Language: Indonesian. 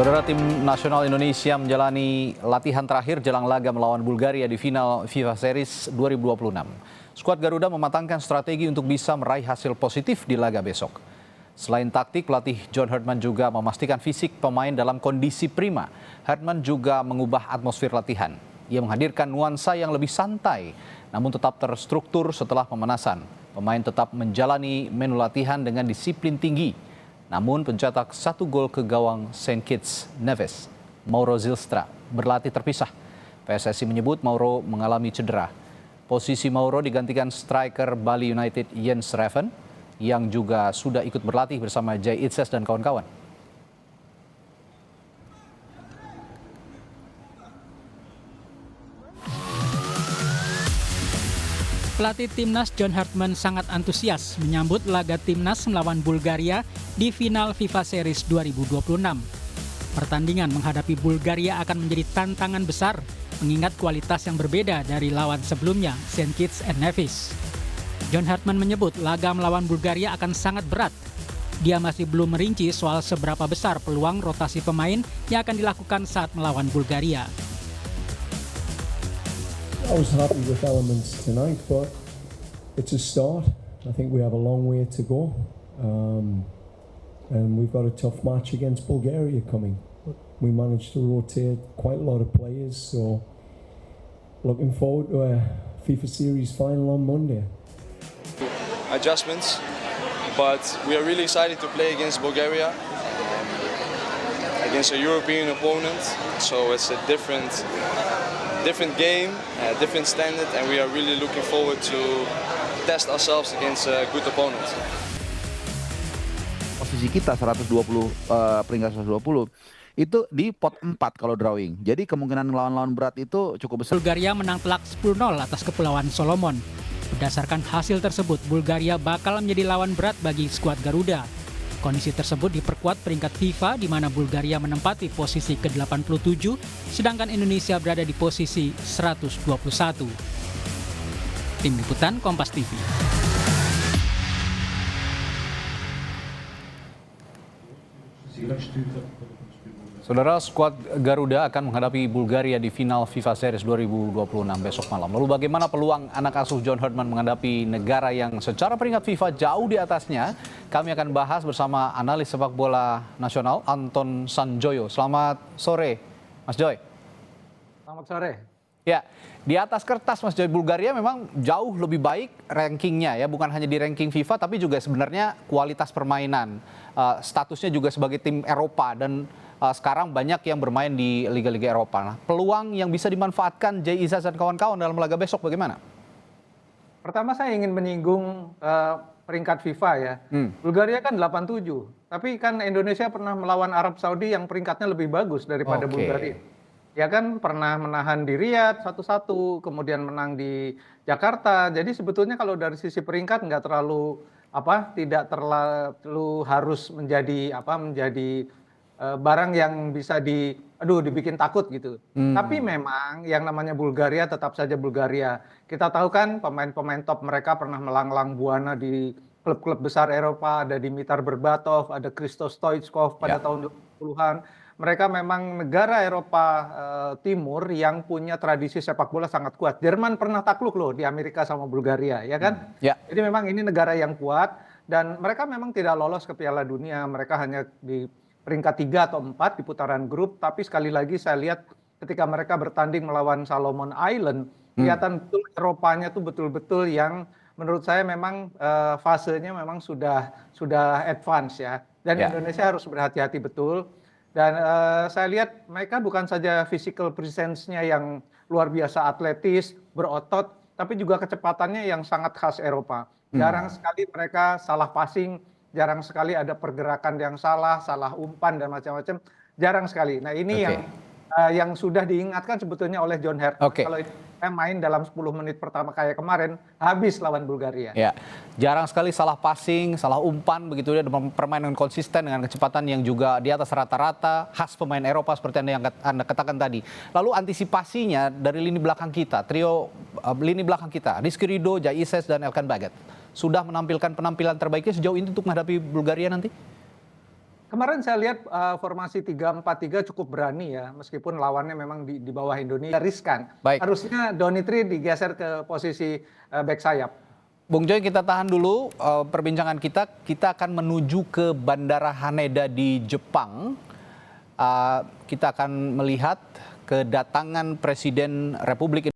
Saudara, tim nasional Indonesia menjalani latihan terakhir jelang laga melawan Bulgaria di final FIFA Series 2026. Skuad Garuda mematangkan strategi untuk bisa meraih hasil positif di laga besok. Selain taktik, pelatih John Herdman juga memastikan fisik pemain dalam kondisi prima. Herdman juga mengubah atmosfer latihan. Ia menghadirkan nuansa yang lebih santai, namun tetap terstruktur setelah pemanasan. Pemain tetap menjalani menu latihan dengan disiplin tinggi. Namun pencetak 1 gol ke gawang St. Kitts Nevis, Mauro Zylstra, berlatih terpisah. PSSI menyebut Mauro mengalami cedera. Posisi Mauro digantikan striker Bali United Jens Reven, yang juga sudah ikut berlatih bersama Jay Itzes dan kawan-kawan. Pelatih Timnas John Herdman sangat antusias menyambut laga Timnas melawan Bulgaria di final FIFA Series 2026. Pertandingan menghadapi Bulgaria akan menjadi tantangan besar mengingat kualitas yang berbeda dari lawan sebelumnya, St. Kitts and Nevis. John Herdman menyebut laga melawan Bulgaria akan sangat berat. Dia masih belum merinci soal seberapa besar peluang rotasi pemain yang akan dilakukan saat melawan Bulgaria. I was happy with elements tonight, but it's a start. I think we have a long way to go, and we've got a tough match against Bulgaria coming. We managed to rotate quite a lot of players, so looking forward to a FIFA Series final on Monday. Adjustments, but we are really excited to play against Bulgaria, against a European opponent, so it's a different game, different standard, and we are really looking forward to test ourselves against a good opponent. Posisi kita 120 peringkat 120 itu di pot 4 kalau drawing. Jadi kemungkinan lawan-lawan berat itu cukup besar. Bulgaria menang telak 10-0 atas Kepulauan Solomon. Berdasarkan hasil tersebut, Bulgaria bakal menjadi lawan berat bagi skuad Garuda. Kondisi tersebut diperkuat peringkat FIFA di mana Bulgaria menempati posisi ke-87, sedangkan Indonesia berada di posisi 121. Tim Liputan Kompas TV. Saudara, skuad Garuda akan menghadapi Bulgaria di final FIFA Series 2026 besok malam. Lalu bagaimana peluang anak asuh John Herdman menghadapi negara yang secara peringkat FIFA jauh di atasnya? Kami akan bahas bersama analis sepak bola nasional Anton Sanjoyo. Selamat sore, Mas Joy. Selamat sore. Ya, di atas kertas Mas Joy, Bulgaria memang jauh lebih baik rankingnya ya, bukan hanya di ranking FIFA tapi juga sebenarnya kualitas permainan. Statusnya juga sebagai tim Eropa dan sekarang banyak yang bermain di liga-liga Eropa. Nah, peluang yang bisa dimanfaatkan Jay Itzes dan kawan-kawan dalam laga besok bagaimana? Pertama saya ingin menyinggung peringkat FIFA ya. Bulgaria kan 87, tapi kan Indonesia pernah melawan Arab Saudi yang peringkatnya lebih bagus daripada Bulgaria. Ya kan pernah menahan di Riyadh 1-1, kemudian menang di Jakarta. Jadi sebetulnya kalau dari sisi peringkat nggak terlalu tidak terlalu harus menjadi barang yang bisa dibikin takut gitu. Tapi memang yang namanya Bulgaria tetap saja Bulgaria. Kita tahu kan pemain-pemain top mereka pernah melanglang buana di klub-klub besar Eropa, ada Dimitar Berbatov, ada Christos Stoichkov pada tahun 2010-an. Mereka memang negara Eropa Timur yang punya tradisi sepak bola sangat kuat. Jerman pernah takluk loh di Amerika sama Bulgaria, ya kan? Jadi memang ini negara yang kuat dan mereka memang tidak lolos ke Piala Dunia. Mereka hanya di peringkat 3 atau 4 di putaran grup, tapi sekali lagi saya lihat ketika mereka bertanding melawan Solomon Island, kelihatan betul Eropanya tuh betul-betul yang menurut saya memang fasenya memang sudah advance ya. Dan Indonesia harus berhati-hati betul. Dan saya lihat mereka bukan saja physical presence-nya yang luar biasa atletis, berotot, tapi juga kecepatannya yang sangat khas Eropa. Jarang sekali mereka salah passing, jarang sekali ada pergerakan yang salah umpan dan macam-macam, jarang sekali. Nah ini yang sudah diingatkan sebetulnya oleh John Herdman. Kalau saya main dalam 10 menit pertama kayak kemarin, habis lawan Bulgaria. Ya, jarang sekali salah passing, salah umpan begitu ya, permainan konsisten dengan kecepatan yang juga di atas rata-rata, khas pemain Eropa seperti yang Anda katakan tadi. Lalu antisipasinya dari lini belakang kita, trio lini belakang kita, Rizky Ridho, Jay Itzes dan Elkan Baggett, sudah menampilkan penampilan terbaiknya sejauh ini untuk menghadapi Bulgaria nanti? Kemarin saya lihat formasi 3-4-3 cukup berani ya, meskipun lawannya memang di bawah Indonesia riskan. Baik. Harusnya Donitri digeser ke posisi back sayap. Bung Joy, kita tahan dulu perbincangan kita. Kita akan menuju ke Bandara Haneda di Jepang. Kita akan melihat kedatangan Presiden Republik